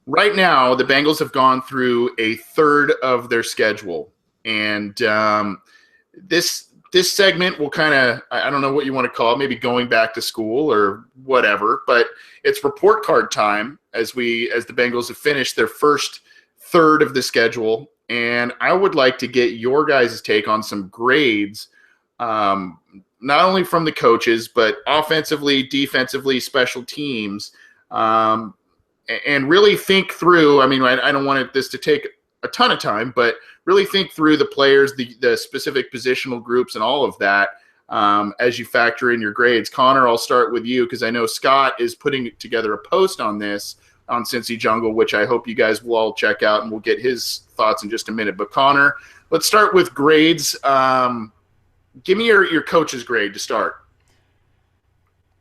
right now, the Bengals have gone through a third of their schedule, and this segment will kind of, I don't know what you want to call it, maybe going back to school or whatever, but it's report card time as the Bengals have finished their first third of the schedule, and I would like to get your guys' take on some grades. Not only from the coaches, but offensively, defensively, special teams. Um, and really think through. I mean, I don't want this to take a ton of time, but really think through the players, the specific positional groups, and all of that as you factor in your grades. Connor, I'll start with you because I know Scott is putting together a post on this on Cincy Jungle, which I hope you guys will all check out, and we'll get his thoughts in just a minute. But Connor, let's start with grades. Give me your coach's grade to start,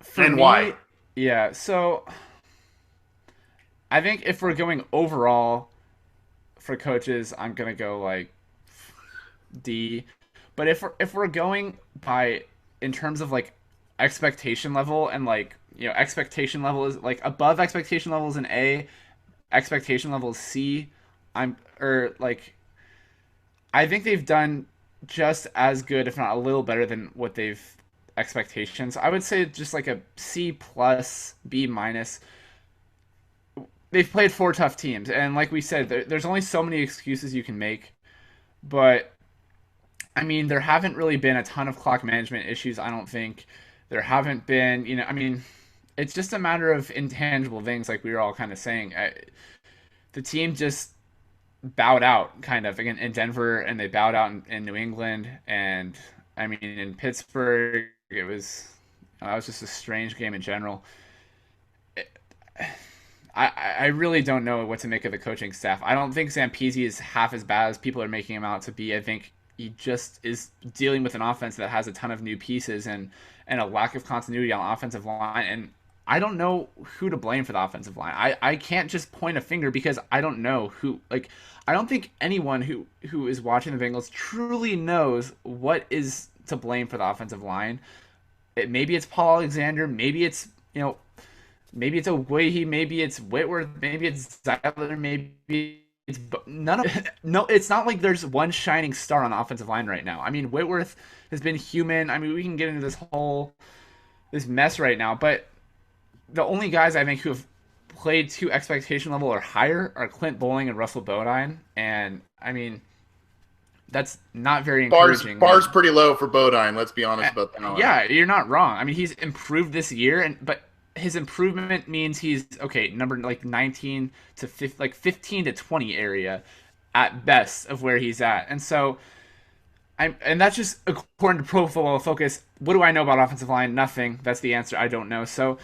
For and why. me, yeah. So I think if we're going overall for coaches, I'm gonna go like D. But if we're going by in terms of like expectation level and like expectation level is like above expectation level is an A, expectation level is C. I'm or like I think they've done just as good, if not a little better than what they've expectations. I would say just like a C plus, B minus. They've played four tough teams, and like we said, there's only so many excuses you can make. But I mean, there haven't really been a ton of clock management issues. I don't think there haven't been. I mean, it's just a matter of intangible things, like we were all kind of saying. The team just bowed out, kind of again in Denver, and they bowed out in New England, and I mean in Pittsburgh, it was that was just a strange game in general. I really don't know what to make of the coaching staff. I don't think Zampezi is half as bad as people are making him out to be. I think he just is dealing with an offense that has a ton of new pieces and a lack of continuity on the offensive line. And I don't know who to blame for the offensive line. I can't just point a finger because I don't know who. Like, I don't think anyone who is watching the Bengals truly knows what is to blame for the offensive line. Maybe it's Paul Alexander. Maybe it's maybe it's Oguehi, maybe it's Whitworth, maybe it's Zeitler, maybe it's none of no. It's not like there's one shining star on the offensive line right now. I mean, Whitworth has been human. I mean, we can get into this mess right now, but the only guys I think who have played to expectation level or higher are Clint Bowling and Russell Bodine, and I mean that's not very encouraging Bars when pretty low for Bodine. Let's be honest about that one. yeah, you're not wrong. I mean, he's improved this year, and but his improvement means he's okay, number like 19 to 50, like 15 to 20 area at best of where he's at. And so and that's just according to Pro Football Focus. What do I know about offensive line? Nothing. That's the answer. I don't know. So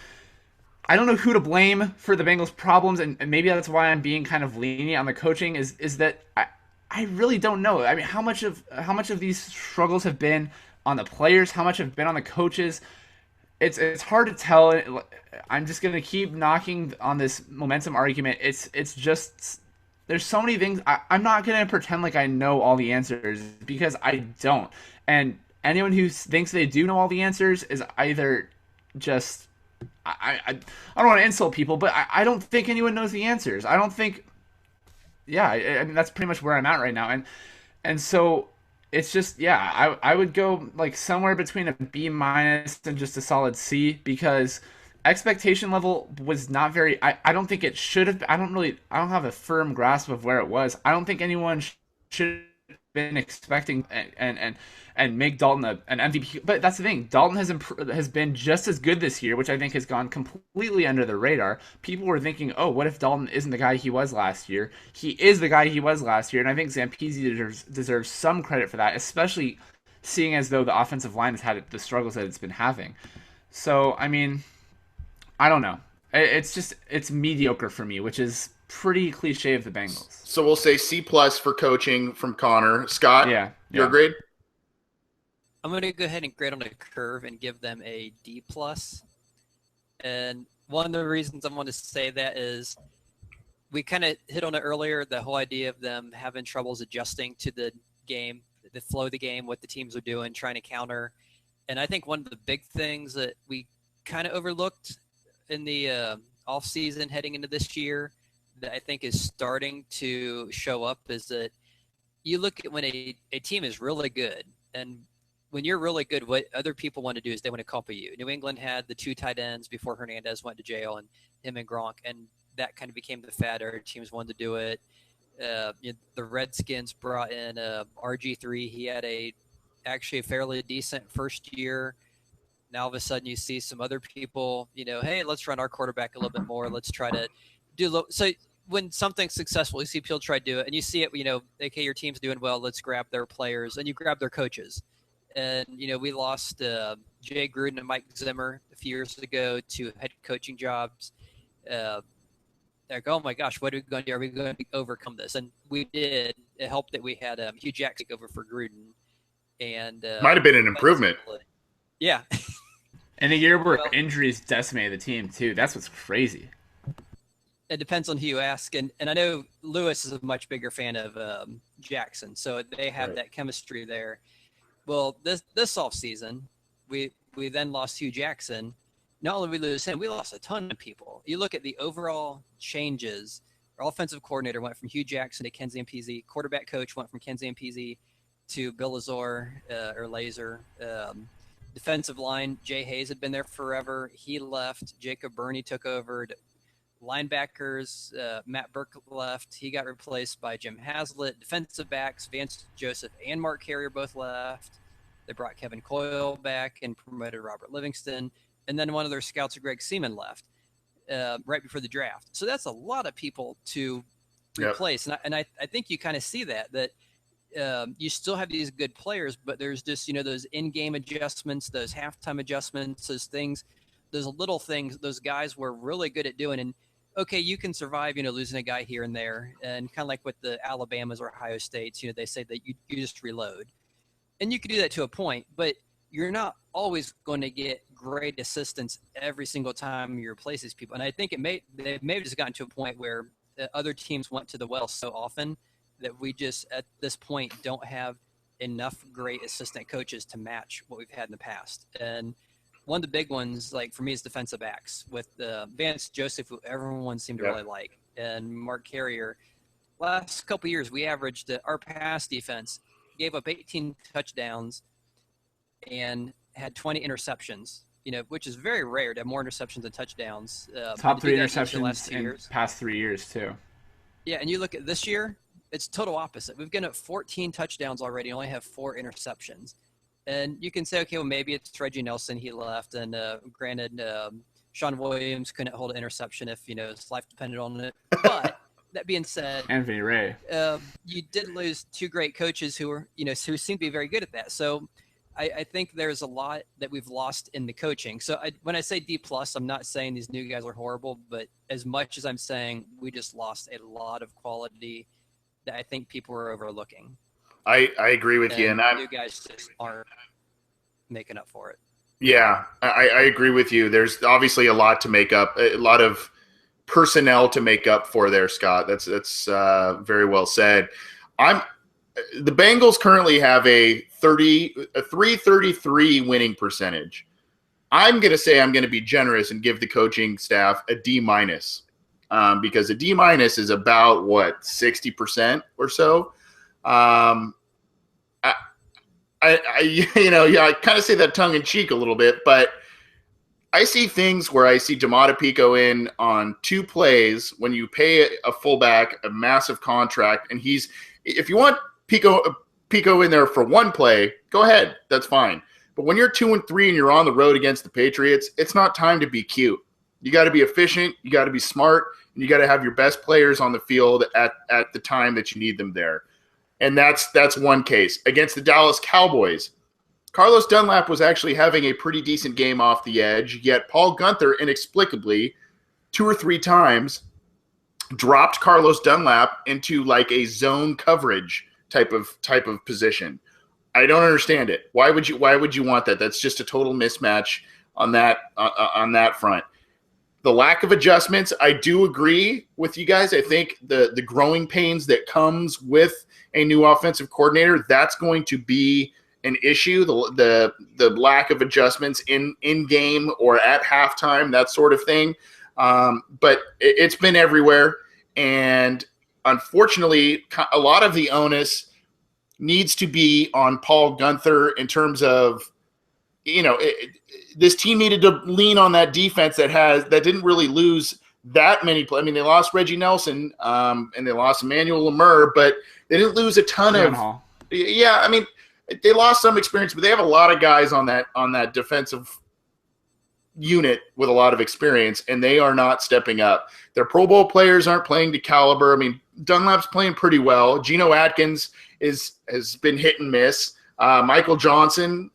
I don't know who to blame for the Bengals' problems, and maybe that's why I'm being kind of lenient on the coaching. Is that I really don't know. I mean, how much of these struggles have been on the players? How much have been on the coaches? It's hard to tell. I'm just gonna keep knocking on this momentum argument. It's just there's so many things. I'm not gonna pretend like I know all the answers because I don't. And anyone who thinks they do know all the answers is either just I don't want to insult people, but I don't think anyone knows the answers. I don't think. Yeah, I mean that's pretty much where I'm at right now, and so it's just yeah, I would go like somewhere between a B minus and just a solid C because expectation level was not very. I don't think it should have. I don't have a firm grasp of where it was. I don't think anyone should have been expecting and make Dalton an MVP. But that's the thing. Dalton has been just as good this year, which I think has gone completely under the radar. People were thinking, oh, what if Dalton isn't the guy he was last year? He is the guy he was last year, and I think Zampezi deserves some credit for that, especially seeing as though the offensive line has had the struggles that it's been having. So I mean, I don't know. It's mediocre for me, which is pretty cliche of the Bengals. So we'll say C plus for coaching from Connor. Scott, Yeah, your yeah. grade? I'm going to go ahead and grade on a curve and give them a D plus. And one of the reasons I want to say that is we kind of hit on it earlier, the whole idea of them having troubles adjusting to the game, the flow of the game, what the teams are doing, trying to counter. And I think one of the big things that we kind of overlooked in the off season heading into this year that I think is starting to show up is that you look at when a team is really good, and when you're really good, what other people want to do is they want to copy you. New England had the 2 tight ends before Hernandez went to jail, and him and Gronk, and that kind of became the fad. Other teams wanted to do it. The Redskins brought in RG3. He had actually a fairly decent first year. Now all of a sudden you see some other people, hey, let's run our quarterback a little bit more. Let's try to do so. When something's successful, you see people try to do it, and you see it. Okay, your team's doing well. Let's grab their players, and you grab their coaches. And we lost Jay Gruden and Mike Zimmer a few years ago to head coaching jobs. Like, oh my gosh, what are we going to do? Are we going to overcome this? And we did. It helped that we had Hugh Jackson take over for Gruden, and might have been an improvement. Yeah. And a year where injuries decimated the team too. That's what's crazy. It depends on who you ask, and I know Lewis is a much bigger fan of Jackson, so they have that chemistry there. Well, this offseason, we then lost Hugh Jackson. Not only did we lose him, we lost a ton of people. You look at the overall changes. Our offensive coordinator went from Hugh Jackson to Kenzie Mpezi. Quarterback coach went from Kenzie Mpezi to Bill Lazor or Laser. Defensive line, Jay Hayes had been there forever. He left. Jacob Burney took over. Linebackers, Matt Burke left. He got replaced by Jim Haslett. Defensive backs, Vance Joseph and Mark Carrier both left. They brought Kevin Coyle back and promoted Robert Livingston. And then one of their scouts, Greg Seaman, left right before the draft. So that's a lot of people to replace. Yep. And I think you kind of see that you still have these good players, but there's just, those in-game adjustments, those halftime adjustments, those things, those little things, those guys were really good at doing. And okay, you can survive, losing a guy here and there. And kind of like with the Alabamas or Ohio States, they say that you just reload. And you can do that to a point, but you're not always going to get great assistance every single time you replace these people. And I think they've maybe just gotten to a point where other teams went to the well so often that we just, at this point, don't have enough great assistant coaches to match what we've had in the past. And one of the big ones, like for me, is defensive backs with Vance Joseph, who everyone seemed to really like, and Mark Carrier. Last couple of years, we averaged our pass defense gave up 18 touchdowns and had 20 interceptions. Which is very rare to have more interceptions than touchdowns. Top 3 interceptions in past 3 years too. Yeah, and you look at this year, it's total opposite. We've given up 14 touchdowns already, only have 4 interceptions. And you can say, okay, well, maybe it's Reggie Nelson. He left. And granted, Sean Williams couldn't hold an interception if, his life depended on it. But that being said, Anthony Ray, you did lose 2 great coaches who were, who seem to be very good at that. So I think there's a lot that we've lost in the coaching. So when I say D+, I'm not saying these new guys are horrible, but as much as I'm saying we just lost a lot of quality that I think people are overlooking. I agree with you. And new guys just aren't making up for it. Yeah, I agree with you. There's obviously a lot to make up, a lot of personnel to make up for there, Scott. That's very well said. The Bengals currently have a 333 winning percentage. I'm going to say I'm going to be generous and give the coaching staff a D-, because a D- is about 60% or so. I kind of say that tongue in cheek a little bit, but I see things where I see Jamada Pico in on 2 plays when you pay a fullback a massive contract, and if you want Pico in there for 1 play, go ahead, that's fine. But when you're 2-3 and you're on the road against the Patriots, it's not time to be cute. You got to be efficient, you got to be smart, and you got to have your best players on the field at the time that you need them there. And that's one case. Against the Dallas Cowboys, Carlos Dunlap was actually having a pretty decent game off the edge, yet Paul Gunther inexplicably 2 or 3 times dropped Carlos Dunlap into like a zone coverage type of position. I don't understand it. Why would you want that? That's just a total mismatch on that front. The lack of adjustments, I do agree with you guys. I think the growing pains that comes with a new offensive coordinator, that's going to be an issue. The lack of adjustments in game or at halftime, that sort of thing. But it's been everywhere. And unfortunately, a lot of the onus needs to be on Paul Gunther in terms of, this team needed to lean on that defense that didn't really lose that many. I mean, they lost Reggie Nelson and they lost Emmanuel Lemur, but they didn't lose a ton Leon of. Hall. Yeah, I mean, they lost some experience, but they have a lot of guys on that defensive unit with a lot of experience, and they are not stepping up. Their Pro Bowl players aren't playing to caliber. I mean, Dunlap's playing pretty well. Geno Atkins has been hit and miss. Michael Johnson,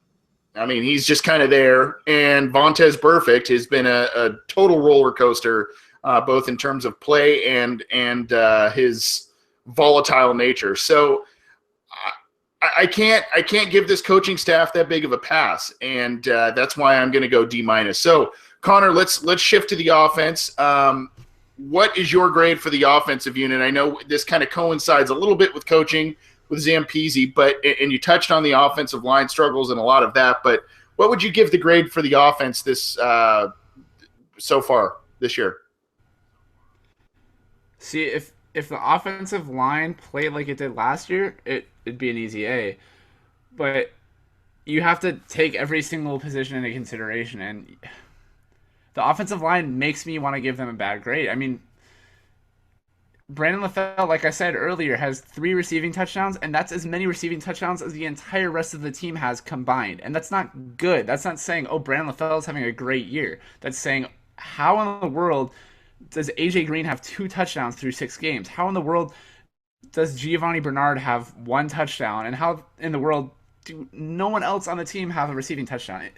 I mean, he's just kind of there. And Vontaze Burfict has been a total roller coaster, both in terms of play and his volatile nature. So I can't give this coaching staff that big of a pass, and that's why I'm going to go D-. So, Connor, let's shift to the offense. What is your grade for the offensive unit? I know this kind of coincides a little bit with coaching with Zampese, and you touched on the offensive line struggles and a lot of that, but what would you give the grade for the offense this so far this year? See, if the offensive line played like it did last year, it'd be an easy A. But you have to take every single position into consideration, and the offensive line makes me want to give them a bad grade. I mean, Brandon LaFell, like I said earlier, has 3 receiving touchdowns, and that's as many receiving touchdowns as the entire rest of the team has combined. And that's not good. That's not saying, oh, Brandon LaFell is having a great year. That's saying, how in the world does AJ Green have 2 touchdowns through 6 games? How in the world does Giovanni Bernard have 1 touchdown? And how in the world do no one else on the team have a receiving touchdown?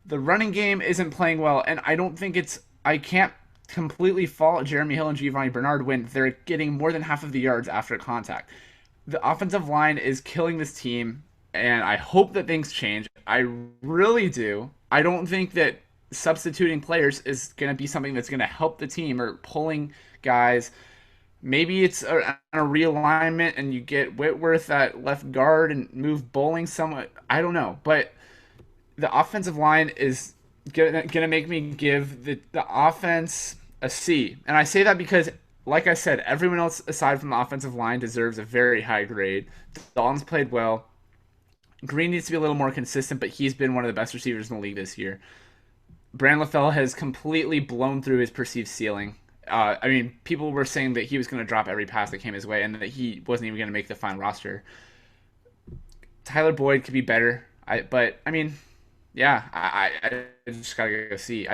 The running game isn't playing well, and I can't completely fault Jeremy Hill and Giovanni Bernard when they're getting more than half of the yards after contact. The offensive line is killing this team, and I hope that things change. I really do. I don't think that substituting players is going to be something that's going to help the team, or pulling guys. Maybe it's a realignment and you get Whitworth at left guard and move Bowling somewhat. I don't know. But the offensive line is going to make me give the offense a C. And I say that because, like I said, everyone else aside from the offensive line deserves a very high grade. Dalton's played well. Green needs to be a little more consistent, but he's been one of the best receivers in the league this year. Brandon LaFell has completely blown through his perceived ceiling. I mean, people were saying that he was going to drop every pass that came his way and that he wasn't even going to make the final roster. Tyler Boyd could be better, but I mean, yeah, I just gotta go C.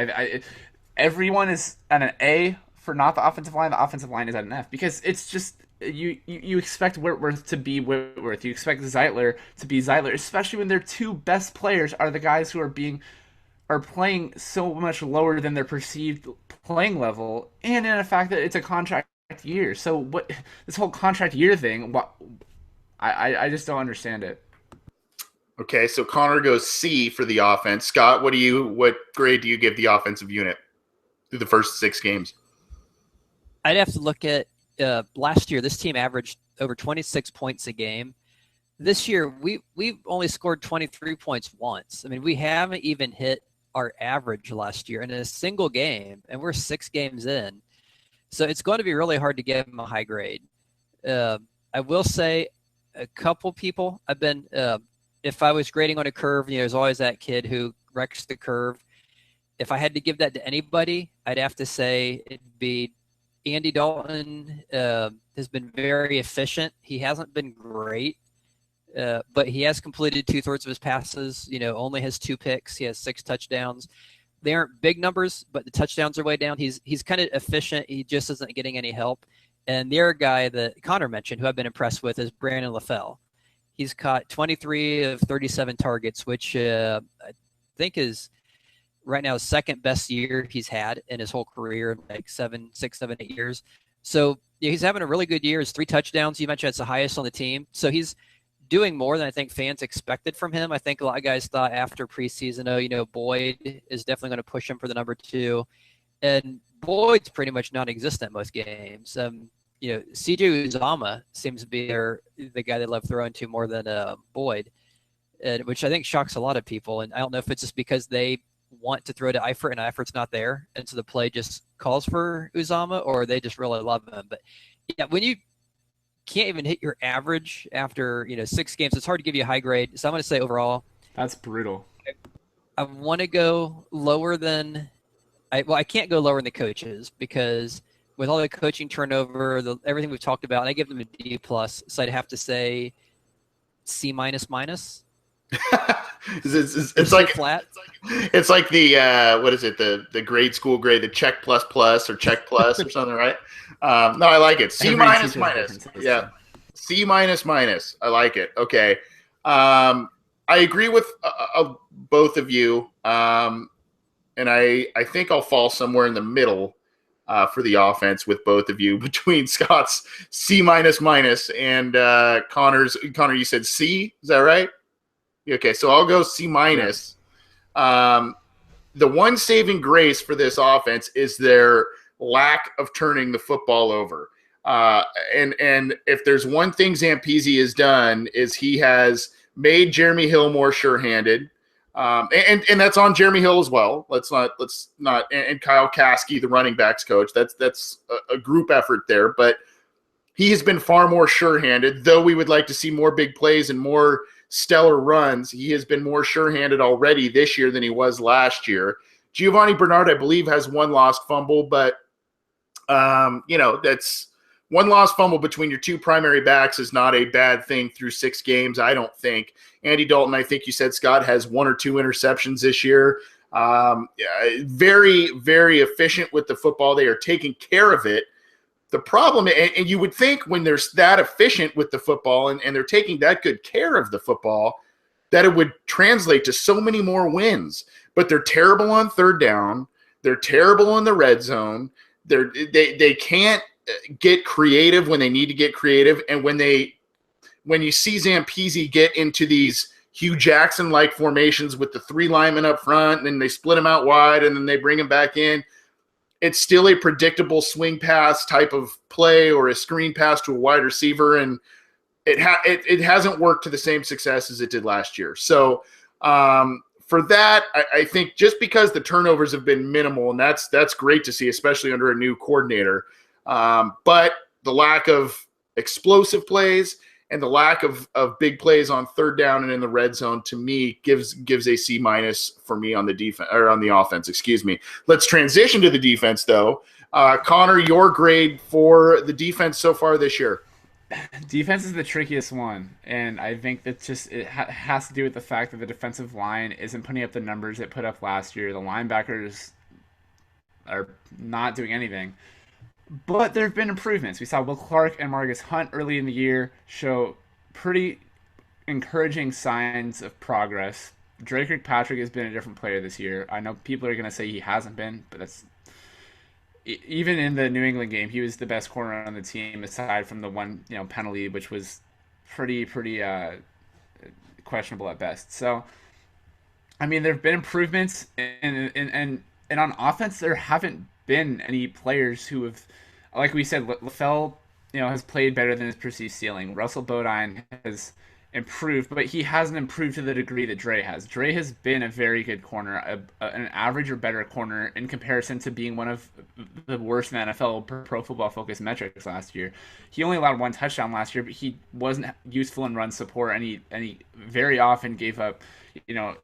Everyone is at an A for not the offensive line. The offensive line is at an F because it's just you expect Whitworth to be Whitworth. You expect Zeitler to be Zeitler, especially when their 2 best players are the guys who are playing so much lower than their perceived playing level, and in the fact that it's a contract year. So what this whole contract year thing? I just don't understand it. Okay, so Connor goes C for the offense. Scott, what grade do you give the offensive unit through the first 6 games? I'd have to look at last year. This team averaged over 26 points a game. This year, we've only scored 23 points once. I mean, we haven't even hit our average last year in a single game, and we're 6 games in. So it's going to be really hard to give them a high grade. I will say a couple people I've been if I was grading on a curve, there's always that kid who wrecks the curve. If I had to give that to anybody, I'd have to say it'd be Andy Dalton. Has been very efficient. He hasn't been great, but he has completed 2/3 of his passes. Only has 2 picks. He has 6 touchdowns. They aren't big numbers, but the touchdowns are way down. He's kind of efficient. He just isn't getting any help. And the other guy that Connor mentioned, who I've been impressed with, is Brandon LaFell. He's caught 23 of 37 targets, which I think is right now his 2nd best year he's had in his whole career, like 6, 7, 8 years. So he's having a really good year. His 3 touchdowns, you mentioned, it's the highest on the team. So he's doing more than I think fans expected from him. I think a lot of guys thought after preseason, Boyd is definitely going to push him for the number 2. And Boyd's pretty much non-existent most games. CJ Uzama seems to be the guy they love throwing to more than Boyd, which I think shocks a lot of people. And I don't know if it's just because they want to throw to Eifert and Eifert's not there, and so the play just calls for Uzama, or they just really love him. But yeah, when you can't even hit your average after 6 games, it's hard to give you a high grade. So I'm going to say overall, That's brutal. I want to go lower than I can't go lower than the coaches because with all the coaching turnover, everything we've talked about, and I give them a D plus. So I'd have to say C minus minus. It's like flat. It's like the what is it, the grade school grade, the check plus plus or check plus or something, right? No, I like it. C Every minus teacher has a minus. different system. Yeah, C minus minus. I like it. Okay, I agree with both of you, and I think I'll fall somewhere in the middle for the offense with both of you between Scott's C minus minus and Connor's. Connor, you said C. Is that right? Okay, so I'll go C minus. The one saving grace for this offense is their lack of turning the football over. And if there's one thing Zampese has done is he has made Jeremy Hill more sure-handed. And that's on Jeremy Hill as well. Let's not and Kyle Kasky, the running backs coach. That's a group effort there, but he has been far more sure-handed, though we would like to see more big plays and more stellar runs. He has been more sure-handed already this year than he was last year. Giovanni Bernard, I believe, has one lost fumble, but that's one lost fumble between your two primary backs is not a bad thing through 6 games, I don't think. Andy Dalton, I think you said, Scott, has 1 or 2 interceptions this year. Very, very efficient with the football. They are taking care of it. The problem, and you would think when they're that efficient with the football and they're taking that good care of the football, that it would translate to so many more wins. But they're terrible on third down. They're terrible in the red zone. They can't get creative when they need to get creative. And when you see Zampese get into these Hugh Jackson-like formations with the 3 linemen up front, and then they split them out wide, and then they bring them back in, it's still a predictable swing pass type of play or a screen pass to a wide receiver, and it hasn't worked to the same success as it did last year. So for that, I think just because the turnovers have been minimal, and that's great to see, especially under a new coordinator, but the lack of explosive plays and the lack of big plays on third down and in the red zone, to me, gives a C minus for me on the defense, or on the offense. Excuse me. Let's transition to the defense, though. Connor, your grade for the defense so far this year? Defense is the trickiest one, and I think that it has to do with the fact that the defensive line isn't putting up the numbers it put up last year. The linebackers are not doing anything. But there have been improvements. We saw Will Clark and Marcus Hunt early in the year show pretty encouraging signs of progress. Drake Kirkpatrick has been a different player this year. I know people are going to say he hasn't been, but that's even in the New England game, he was the best corner on the team aside from the one penalty, which was pretty questionable at best. So, I mean, there have been improvements, and on offense, there haven't been any players who have, like we said, LaFell, has played better than his perceived ceiling. Russell Bodine has improved, but he hasn't improved to the degree that Dre has. Dre has been a very good corner, an average or better corner in comparison to being one of the worst in the NFL per Pro Football Focus metrics last year. He only allowed 1 touchdown last year, but he wasn't useful in run support, and he very often gave up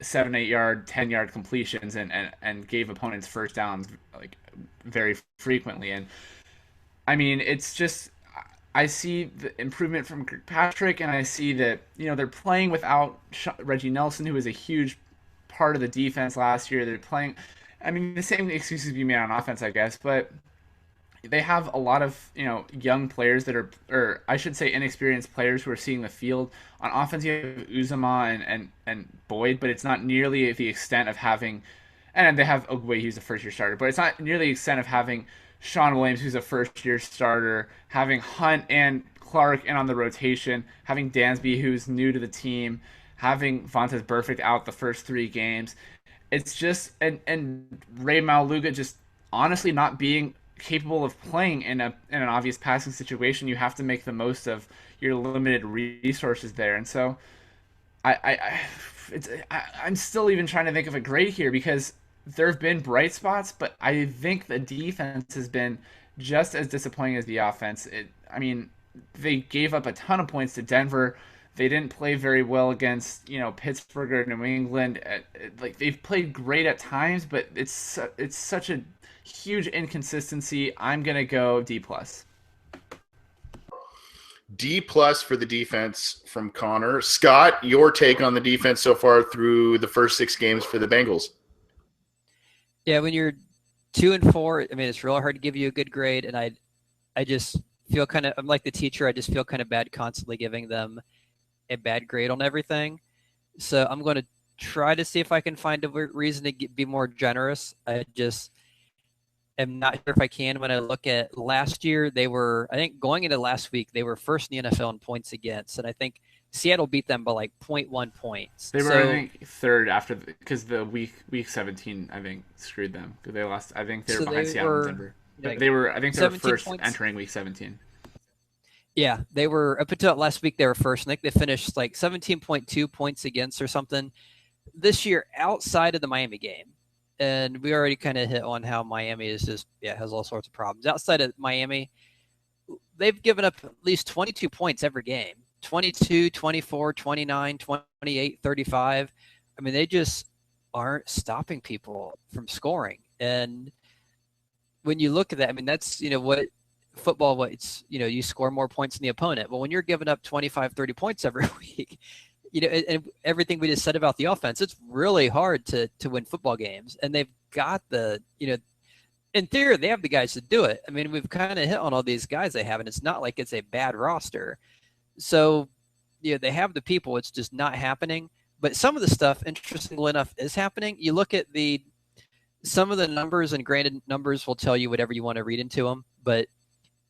7, 8 yard, 10-yard completions and gave opponents first downs like very frequently. And I mean, it's just, I see the improvement from Kirkpatrick, and I see that they're playing without Reggie Nelson, who was a huge part of the defense last year. They're playing, I mean, the same excuses be made on offense, I guess, but they have a lot of young players that are, or I should say inexperienced players who are seeing the field. On offense, you have Uzama and Boyd, but it's not nearly the extent of having, and they have Ogwe, who's a first-year starter, but it's not nearly the extent of having Sean Williams, who's a first-year starter, having Hunt and Clark in on the rotation, having Dansby, who's new to the team, having Vontaze Burfict out the first 3 games. It's just, and Ray Maluga just honestly not being capable of playing in an obvious passing situation. You have to make the most of your limited resources there, and so I'm still even trying to think of a grade here, because there have been bright spots, but I think the defense has been just as disappointing as the offense. I mean, they gave up a ton of points to Denver. They didn't play very well against Pittsburgh or New England. Like they've played great at times, but it's such a huge inconsistency. I'm gonna go D+. D+ for the defense from Connor. Scott, your take on the defense so far through the first 6 games for the Bengals? Yeah, when you're 2-4, I mean, it's real hard to give you a good grade, and I just feel I'm like the teacher. I just feel kind of bad constantly giving them a bad grade on everything. So I'm going to try to see if I can find a reason to be more generous. I just am not sure if I can. When I look at last year, I think going into last week, they were first in the NFL in points against, and I think Seattle beat them by like 0.1 points. They were, I think, third after because the week 17, I think, screwed them because they lost. I think they were behind Seattle and Denver. Like they were, I think, they were first points. Entering week 17. Yeah, they were up until last week. They were first. I think they finished like 17.2 points against or something. This year, outside of the Miami game, and we already kind of hit on how Miami is just has all sorts of problems. Outside of Miami, they've given up at least 22 points every game. 22, 24, 29, 28, 35. I mean, they just aren't stopping people from scoring. And when you look at that, I mean, that's, what football, it's, you score more points than the opponent. Well, when you're giving up 25, 30 points every week, and everything we just said about the offense, it's really hard to win football games. And they've got in theory, they have the guys to do it. I mean, we've kind of hit on all these guys they have, and it's not like it's a bad roster. So, they have the people. It's just not happening. But some of the stuff, interestingly enough, is happening. You look at some of the numbers, and granted, numbers will tell you whatever you want to read into them. But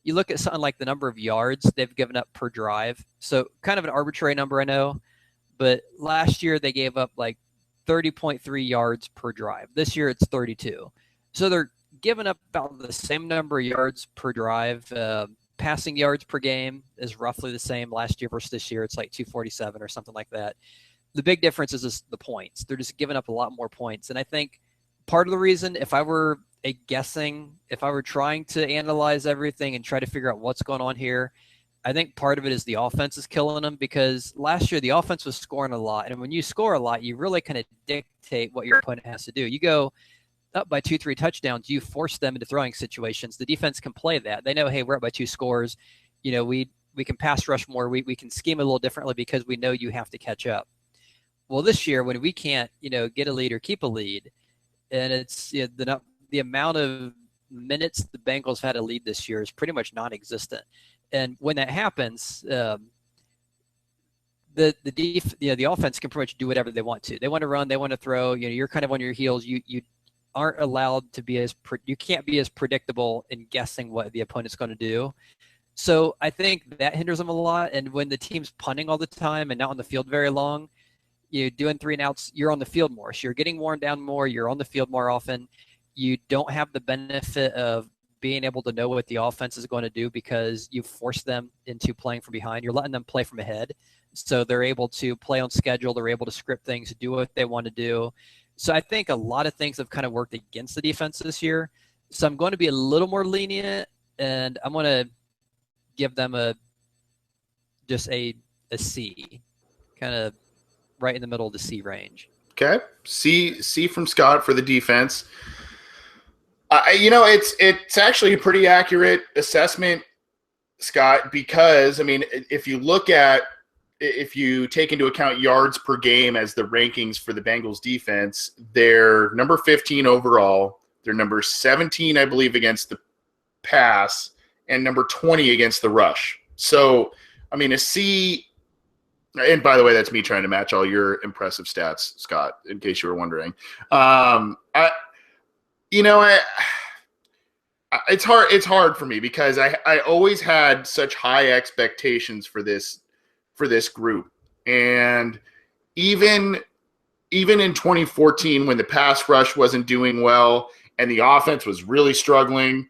you look at something like the number of yards they've given up per drive. So kind of an arbitrary number, I know. But last year, they gave up like 30.3 yards per drive. This year, it's 32. So they're giving up about the same number of yards per drive. Passing yards per game is roughly the same last year versus this year. It's like 247 or something like that. The big difference is just the points. They're just giving up a lot more points. And I think part of the reason, if I were trying to analyze everything and try to figure out what's going on here, I think part of it is the offense is killing them, because last year the offense was scoring a lot. And when you score a lot, you really kind of dictate what your opponent has to do. You go up by 2-3 touchdowns, you force them into throwing situations. The defense can play that. They know, hey, we're up by 2 scores. We can pass rush more. We can scheme a little differently because we know you have to catch up. Well, this year when we can't, get a lead or keep a lead, and it's the amount of minutes the Bengals had a lead this year is pretty much non-existent. And when that happens, the offense can pretty much do whatever they want to. They want to run, they want to throw. You're kind of on your heels. You aren't allowed to be you can't be as predictable in guessing what the opponent's going to do. So I think that hinders them a lot. And when the team's punting all the time and not on the field very long, you're doing 3 and outs, you're on the field more. So you're getting worn down more. You're on the field more often. You don't have the benefit of being able to know what the offense is going to do because you force them into playing from behind. You're letting them play from ahead. So they're able to play on schedule. They're able to script things, do what they want to do. So I think a lot of things have kind of worked against the defense this year. So I'm going to be a little more lenient, and I'm going to give them just a C, kind of right in the middle of the C range. Okay, C from Scott for the defense. It's actually a pretty accurate assessment, Scott, because if you take into account yards per game as the rankings for the Bengals defense, they're number 15 overall. They're number 17, I believe, against the pass, and number 20 against the rush. So, a C. And by the way, that's me trying to match all your impressive stats, Scott, in case you were wondering. It's hard for me because I always had such high expectations for this group. And even in 2014, when the pass rush wasn't doing well and the offense was really struggling,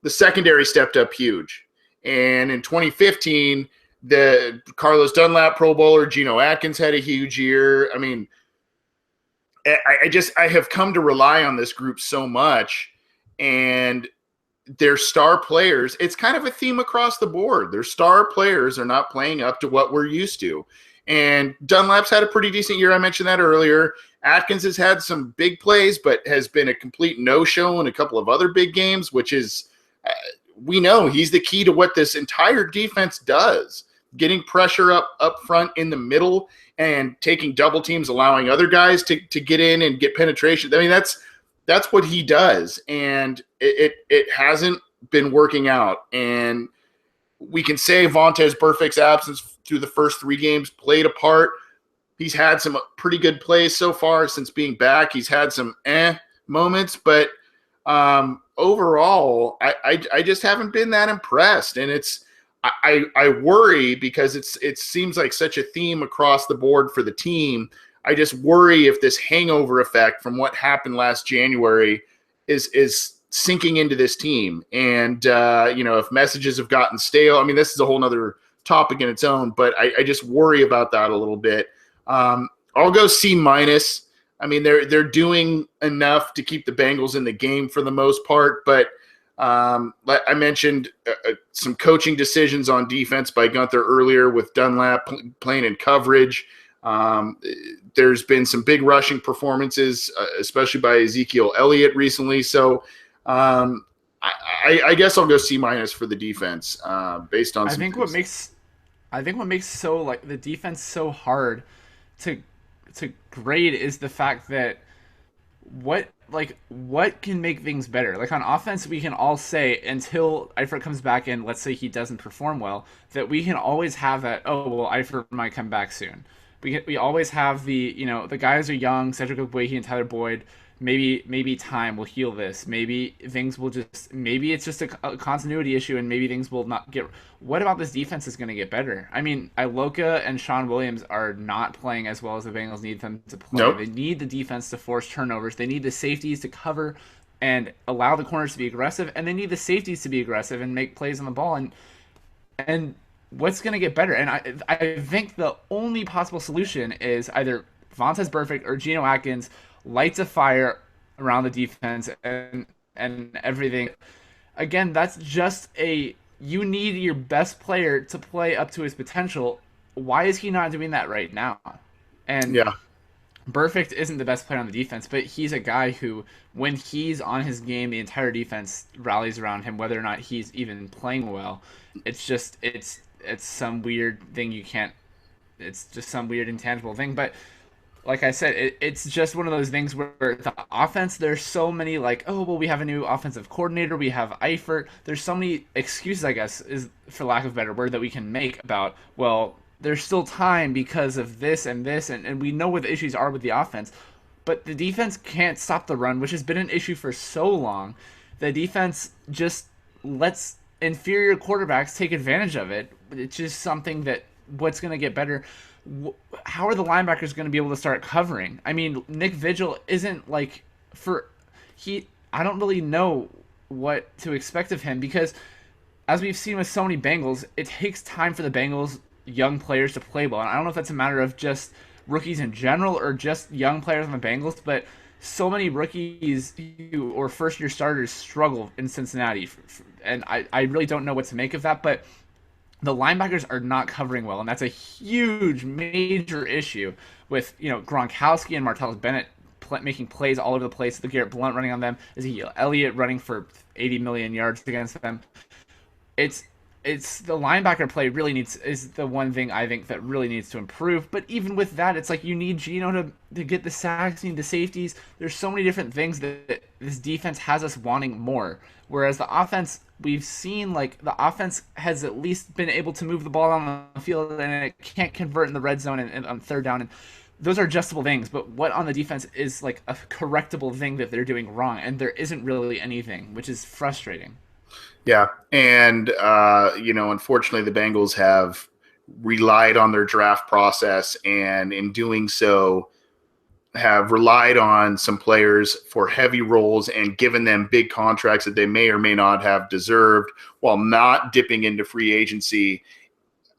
the secondary stepped up huge. And in 2015, the Carlos Dunlap Pro Bowler, Geno Atkins had a huge year. I have come to rely on this group so much, and their star players, it's kind of a theme across the board. Their star players are not playing up to what we're used to. And Dunlap's had a pretty decent year. I mentioned that earlier. Atkins has had some big plays, but has been a complete no-show in a couple of other big games, which is, we know he's the key to what this entire defense does. Getting pressure up front in the middle and taking double teams, allowing other guys to get in and get penetration. I mean, that's what he does, and it hasn't been working out. And we can say Vontaze Burfict's absence through the first 3 games played a part. He's had some pretty good plays so far since being back. He's had some moments, but overall, I just haven't been that impressed. And I worry because it seems like such a theme across the board for the team. I just worry if this hangover effect from what happened last January is sinking into this team. And, if messages have gotten stale, I mean, this is a whole nother topic in its own, but I just worry about that a little bit. I'll go C-. I mean, they're doing enough to keep the Bengals in the game for the most part, but I mentioned some coaching decisions on defense by Gunther earlier with Dunlap playing in coverage. There's been some big rushing performances, especially by Ezekiel Elliott recently. So I guess I'll go C- for the defense based on. I think what makes the defense so hard to grade is the fact that what can make things better. Like on offense, we can all say until Eifert comes back and let's say he doesn't perform well, that we can always have that. Oh well, Eifert might come back soon. We always have the the guys are young, Cedric Ogbuehi and Tyler Boyd. Maybe time will heal this. Maybe things will maybe it's just a continuity issue, and maybe things will not get. What about this defense is going to get better? I mean, Iloka and Sean Williams are not playing as well as the Bengals need them to play. Nope. They need the defense to force turnovers. They need the safeties to cover and allow the corners to be aggressive, and they need the safeties to be aggressive and make plays on the ball. And what's going to get better? And I think the only possible solution is either Vontaze Burfict or Geno Atkins lights a fire around the defense and everything. Again, that's just you need your best player to play up to his potential. Why is he not doing that right now? And Yeah. Burfict isn't the best player on the defense, but he's a guy who, when he's on his game, the entire defense rallies around him, whether or not he's even playing well. It's just it's some weird thing it's just some weird intangible thing. But like I said, it's just one of those things where the offense, there's so many we have a new offensive coordinator, we have Eifert. There's so many excuses, I guess, is for lack of a better word, that we can make about, well, there's still time because of this, and we know what the issues are with the offense. But the defense can't stop the run, which has been an issue for so long. The defense just lets inferior quarterbacks take advantage of it. It's just something that what's going to get better. How are the linebackers going to be able to start covering? I mean, Nick Vigil isn't I don't really know what to expect of him, because as we've seen with so many Bengals, it takes time for the Bengals young players to play well. And I don't know if that's a matter of just rookies in general or just young players on the Bengals, but so many rookies or first-year starters struggle in Cincinnati. And I really don't know what to make of that, but the linebackers are not covering well, and that's a huge, major issue with Gronkowski and Martellus Bennett making plays all over the place. The Garrett Blunt running on them, Ezekiel Elliott running for 80 million yards against them. It's the linebacker play is the one thing I think that really needs to improve. But even with that, it's like you need Geno to get the sacks, you need the safeties. There's so many different things that this defense has us wanting more. Whereas the offense, we've seen the offense has at least been able to move the ball on the field, and it can't convert in the red zone and on third down. And those are adjustable things. But what on the defense is a correctable thing that they're doing wrong? And there isn't really anything, which is frustrating. Yeah, and unfortunately, the Bengals have relied on their draft process, and in doing so, have relied on some players for heavy roles and given them big contracts that they may or may not have deserved, while not dipping into free agency,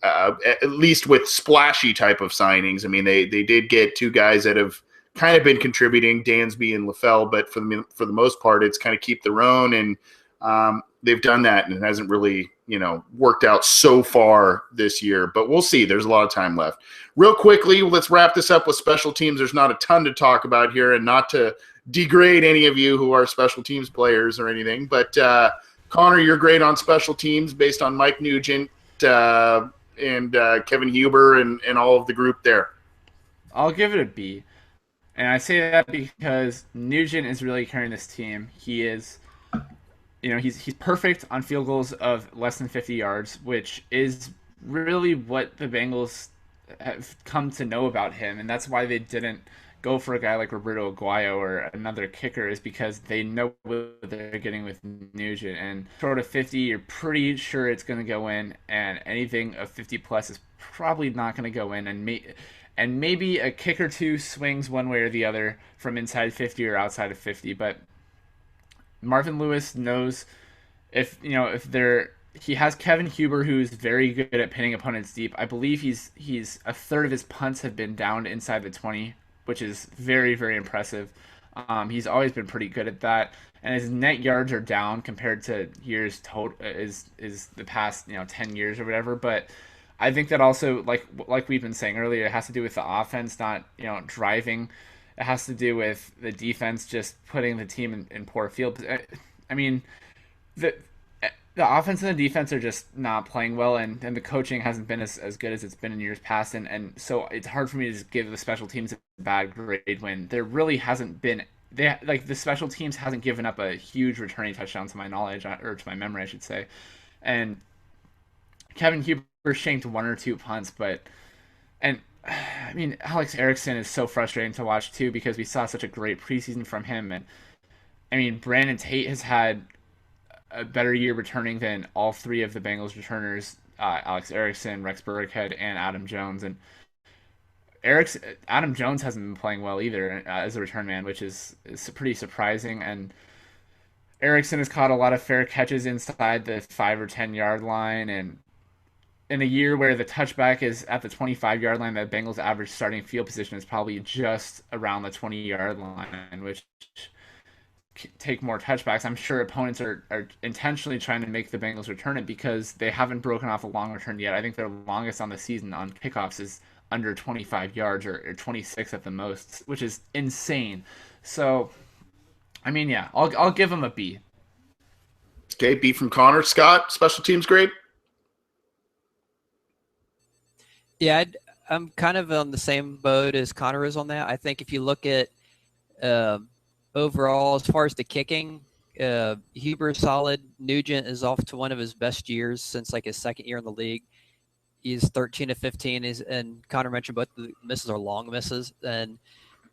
at least with splashy type of signings. I mean, they did get 2 guys out of kind of been contributing, Dansby and LaFell, but for the most part, it's kind of keep their own, and they've done that, and it hasn't really, worked out so far this year. But we'll see. There's a lot of time left. Real quickly, let's wrap this up with special teams. There's not a ton to talk about here, and not to degrade any of you who are special teams players or anything, but Connor, you're great on special teams based on Mike Nugent and Kevin Huber and all of the group there. I'll give it a B. And I say that because Nugent is really carrying this team. He is, he's perfect on field goals of less than 50 yards, which is really what the Bengals have come to know about him. And that's why they didn't go for a guy like Roberto Aguayo or another kicker, is because they know what they're getting with Nugent. And short of 50, you're pretty sure it's going to go in, and anything of 50 plus is probably not going to go in. And maybe a kick or two swings one way or the other from inside 50 or outside of 50. But Marvin Lewis knows he has Kevin Huber, who's very good at pinning opponents deep. I believe he's a third of his punts have been down inside the 20, which is very, very impressive. He's always been pretty good at that, and his net yards are down compared to years total is the past 10 years or whatever. But I think that also, like we've been saying earlier, it has to do with the offense not driving. It has to do with the defense just putting the team in poor field. I mean, the offense and the defense are just not playing well, and the coaching hasn't been as good as it's been in years past, and so it's hard for me to just give the special teams a bad grade when there really hasn't been. The special teams hasn't given up a huge returning touchdown to my knowledge, or to my memory, I should say. And Kevin Huber shanked one or two punts, I mean, Alex Erickson is so frustrating to watch too, because we saw such a great preseason from him, and I mean, Brandon Tate has had a better year returning than all three of the Bengals returners, Alex Erickson, Rex Burkhead, and Adam Jones. And Adam Jones hasn't been playing well either as a return man, which is pretty surprising. And Erickson has caught a lot of fair catches inside the 5 or 10 yard line, and in a year where the touchback is at the 25-yard line, the Bengals' average starting field position is probably just around the 20-yard line, which take more touchbacks. I'm sure opponents are intentionally trying to make the Bengals return it because they haven't broken off a long return yet. I think their longest on the season on kickoffs is under 25 yards or 26 at the most, which is insane. So, I mean, yeah, I'll give them a B. Okay, B from Connor. Scott, special teams grade? Yeah, I'm kind of on the same boat as Connor is on that. I think if you look at overall, as far as the kicking, Huber is solid. Nugent is off to one of his best years since his second year in the league. He's 13 to 15. And Connor mentioned both the misses are long misses, and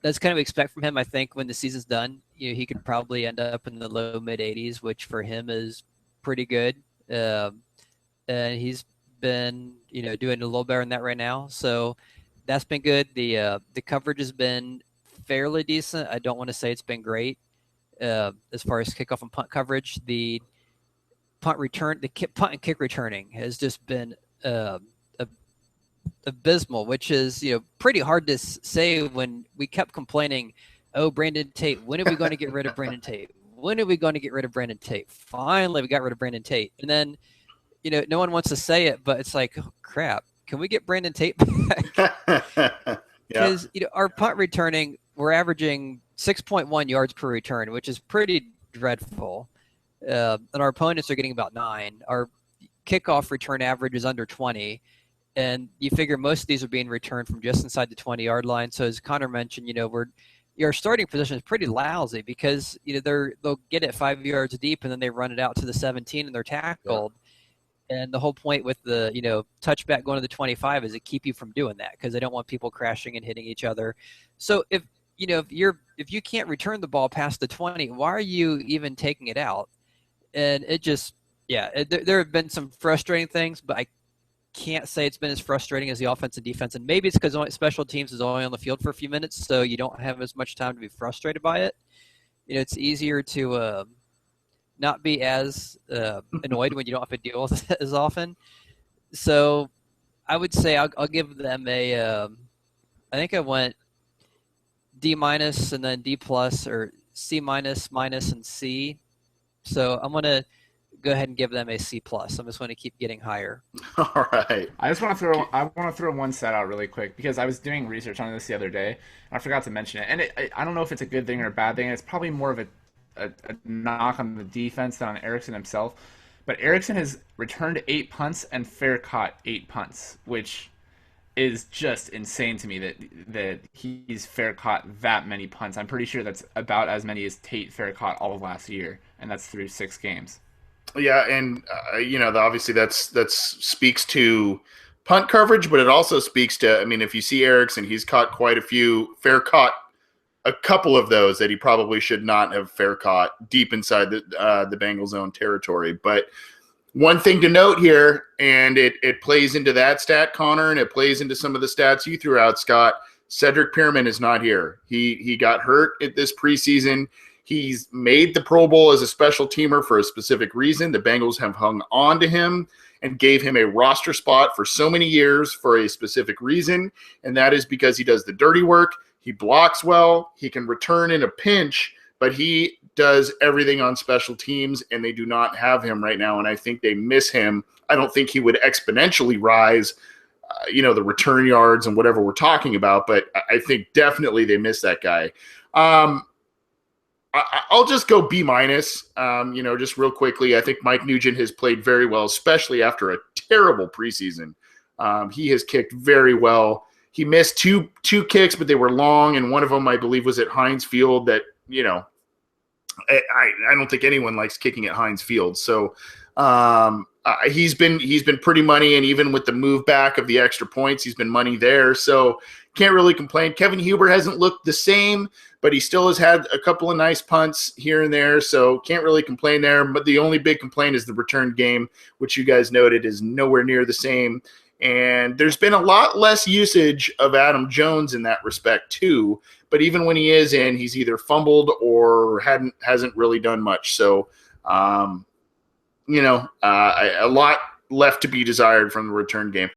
that's kind of expect from him. I think when the season's done, he could probably end up in the low mid 80s, which for him is pretty good. And he's been doing a little better than that right now, so that's been good. The coverage has been fairly decent. I don't want to say it's been great as far as kickoff and punt coverage. The punt and kick returning has just been abysmal, which is pretty hard to say when we kept complaining, oh, Brandon Tate, when are we going to get rid of Brandon Tate? When are we going to get rid of Brandon Tate? Finally, we got rid of Brandon Tate. And then, no one wants to say it, but it's like, oh, crap, can we get Brandon Tate back? Because our punt returning, we're averaging 6.1 yards per return, which is pretty dreadful. And our opponents are getting about 9. Our kickoff return average is under 20. And you figure most of these are being returned from just inside the 20-yard line. So as Connor mentioned, our starting position is pretty lousy because they'll get it 5 yards deep and then they run it out to the 17 and they're tackled. Yeah. And the whole point with the touchback going to the 25 is to keep you from doing that because they don't want people crashing and hitting each other. So if you can't return the ball past the 20, why are you even taking it out? And it just there have been some frustrating things, but I can't say it's been as frustrating as the offense and defense. And maybe it's because special teams is only on the field for a few minutes, so you don't have as much time to be frustrated by it. It's easier to not be as annoyed when you don't have to deal with it as often. So I would say I'll give them I think I went D minus and then D plus, or C minus, minus, and C. So I'm going to go ahead and give them a C plus. I'm just going to keep getting higher. All right. I want to throw one stat out really quick because I was doing research on this the other day and I forgot to mention it. And I don't know if it's a good thing or a bad thing. It's probably more of a knock on the defense than on Erickson himself. But Erickson has returned 8 punts and fair caught 8 punts, which is just insane to me that he's fair caught that many punts. I'm pretty sure that's about as many as Tate fair caught all of last year, and that's through 6 games. Yeah, and obviously that's speaks to punt coverage, but it also speaks to, I mean, if you see Erickson, he's caught quite a few, fair caught a couple of those that he probably should not have fair caught deep inside the Bengals' own territory. But one thing to note here, and it plays into that stat, Connor, and it plays into some of the stats you threw out, Scott. Cedric Pearman is not here. He got hurt at this preseason. He's made the Pro Bowl as a special teamer for a specific reason. The Bengals have hung on to him and gave him a roster spot for so many years for a specific reason, and that is because he does the dirty work. He blocks well. He can return in a pinch, but he does everything on special teams, and they do not have him right now, and I think they miss him. I don't think he would exponentially rise, the return yards and whatever we're talking about, but I think definitely they miss that guy. I'll just go B minus. Just real quickly, I think Mike Nugent has played very well, especially after a terrible preseason. He has kicked very well. He missed two kicks, but they were long, and one of them, I believe, was at Heinz Field. That I don't think anyone likes kicking at Heinz Field. So he's been pretty money, and even with the move back of the extra points, he's been money there. So can't really complain. Kevin Huber hasn't looked the same, but he still has had a couple of nice punts here and there, so can't really complain there. But the only big complaint is the return game, which you guys noted is nowhere near the same. And there's been a lot less usage of Adam Jones in that respect too. But even when he is in, he's either fumbled or hasn't really done much. So, a lot left to be desired from the return game.